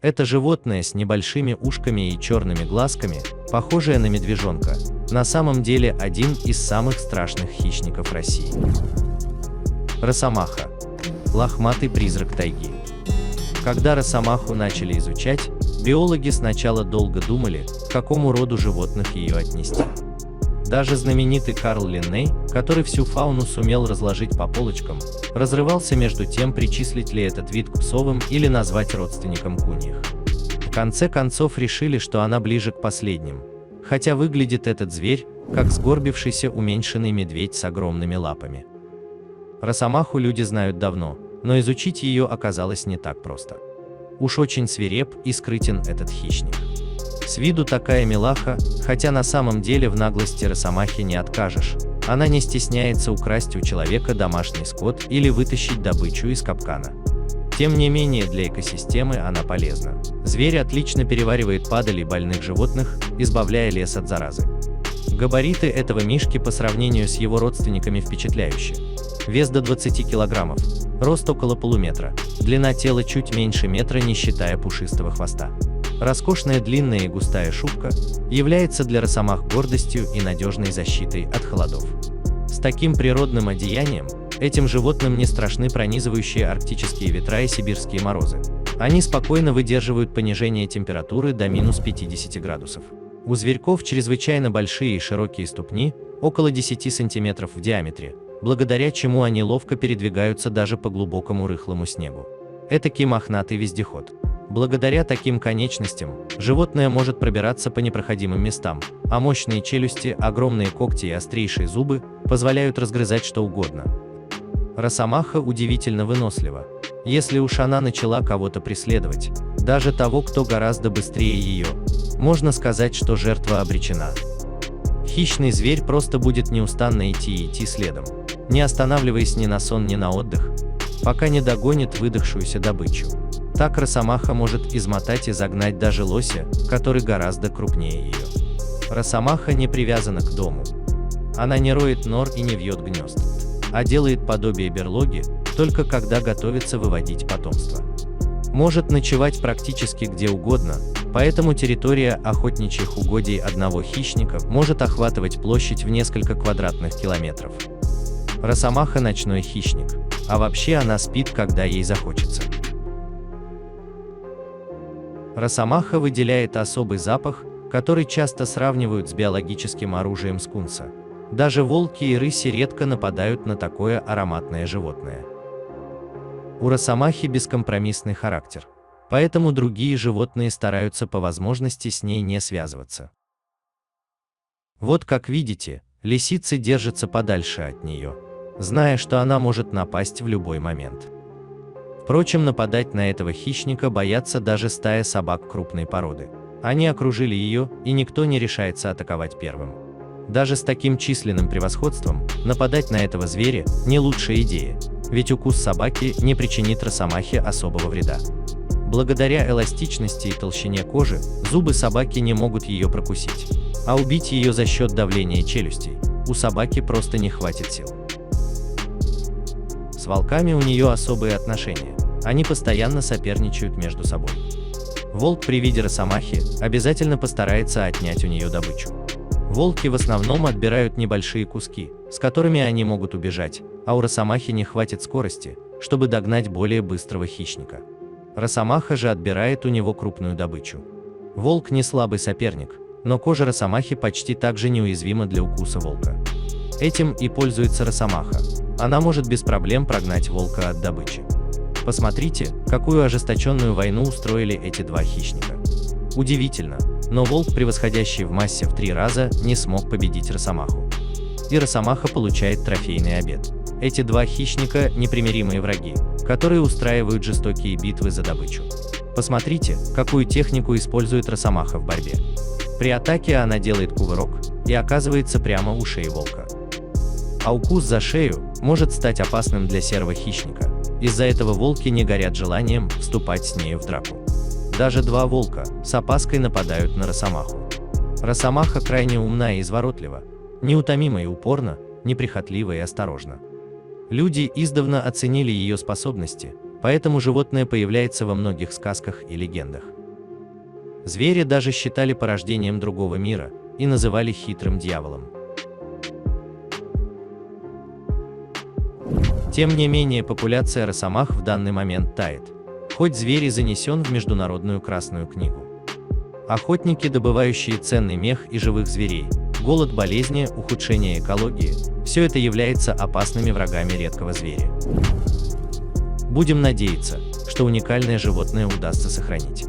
Это животное с небольшими ушками и черными глазками, похожее на медвежонка, на самом деле один из самых страшных хищников России. Росомаха. Лохматый призрак тайги. Когда росомаху начали изучать, биологи сначала долго думали, к какому роду животных ее отнести. Даже знаменитый Карл Линней, который всю фауну сумел разложить по полочкам, разрывался между тем, причислить ли этот вид к псовым или назвать родственником куньих. В конце концов решили, что она ближе к последним, хотя выглядит этот зверь, как сгорбившийся уменьшенный медведь с огромными лапами. Росомаху люди знают давно, но изучить ее оказалось не так просто. Уж очень свиреп и скрытен этот хищник. С виду такая милаха, хотя на самом деле в наглости росомахи не откажешь. Она не стесняется украсть у человека домашний скот или вытащить добычу из капкана. Тем не менее, для экосистемы она полезна. Зверь отлично переваривает падали больных животных, избавляя лес от заразы. Габариты этого мишки по сравнению с его родственниками впечатляющие. Вес до 20 килограммов, рост около полуметра, длина тела чуть меньше метра, не считая пушистого хвоста. Роскошная длинная и густая шубка является для росомах гордостью и надежной защитой от холодов. С таким природным одеянием этим животным не страшны пронизывающие арктические ветра и сибирские морозы. Они спокойно выдерживают понижение температуры до минус 50 градусов. У зверьков чрезвычайно большие и широкие ступни, около 10 сантиметров в диаметре, благодаря чему они ловко передвигаются даже по глубокому рыхлому снегу. Этакий мохнатый вездеход. Благодаря таким конечностям животное может пробираться по непроходимым местам, а мощные челюсти, огромные когти и острейшие зубы позволяют разгрызать что угодно. Росомаха удивительно вынослива. Если уж она начала кого-то преследовать, даже того, кто гораздо быстрее ее, можно сказать, что жертва обречена. Хищный зверь просто будет неустанно идти и идти следом, не останавливаясь ни на сон, ни на отдых, пока не догонит выдохшуюся добычу. Так росомаха может измотать и загнать даже лося, который гораздо крупнее ее. Росомаха не привязана к дому. Она не роет нор и не вьет гнезд, а делает подобие берлоги, только когда готовится выводить потомство. Может ночевать практически где угодно, поэтому территория охотничьих угодий одного хищника может охватывать площадь в несколько квадратных километров. Росомаха – ночной хищник, а вообще она спит, когда ей захочется. Росомаха выделяет особый запах, который часто сравнивают с биологическим оружием скунса. Даже волки и рыси редко нападают на такое ароматное животное. У росомахи бескомпромиссный характер, поэтому другие животные стараются по возможности с ней не связываться. Вот как видите, лисицы держатся подальше от нее, зная, что она может напасть в любой момент. Впрочем, нападать на этого хищника боятся даже стая собак крупной породы. Они окружили ее, и никто не решается атаковать первым. Даже с таким численным превосходством нападать на этого зверя не лучшая идея, ведь укус собаки не причинит росомахе особого вреда. Благодаря эластичности и толщине кожи, зубы собаки не могут ее прокусить, а убить ее за счет давления челюстей у собаки просто не хватит сил. С волками у нее особые отношения, они постоянно соперничают между собой. Волк при виде росомахи обязательно постарается отнять у нее добычу. Волки в основном отбирают небольшие куски, с которыми они могут убежать, а у росомахи не хватит скорости, чтобы догнать более быстрого хищника. Росомаха же отбирает у него крупную добычу. Волк не слабый соперник, но кожа росомахи почти так же неуязвима для укуса волка. Этим и пользуется росомаха. Она может без проблем прогнать волка от добычи. Посмотрите, какую ожесточенную войну устроили эти два хищника. Удивительно, но волк, превосходящий в массе в 3 раза, не смог победить росомаху. И росомаха получает трофейный обед. Эти два хищника – непримиримые враги, которые устраивают жестокие битвы за добычу. Посмотрите, какую технику использует росомаха в борьбе. При атаке она делает кувырок и оказывается прямо у шеи волка. А укус за шею может стать опасным для серого хищника. Из-за этого волки не горят желанием вступать с нею в драку. Даже два волка с опаской нападают на росомаху. Росомаха крайне умна и изворотлива, неутомима и упорна, неприхотлива и осторожна. Люди издавна оценили ее способности, Поэтому животное появляется во многих сказках и легендах. Зверя даже считали порождением другого мира и называли хитрым дьяволом. Тем не менее, популяция росомах в данный момент тает, хоть зверь и занесен в Международную Красную книгу. Охотники, добывающие ценный мех и живых зверей, голод, болезни, ухудшение экологии – все это является опасными врагами редкого зверя. Будем надеяться, что уникальное животное удастся сохранить.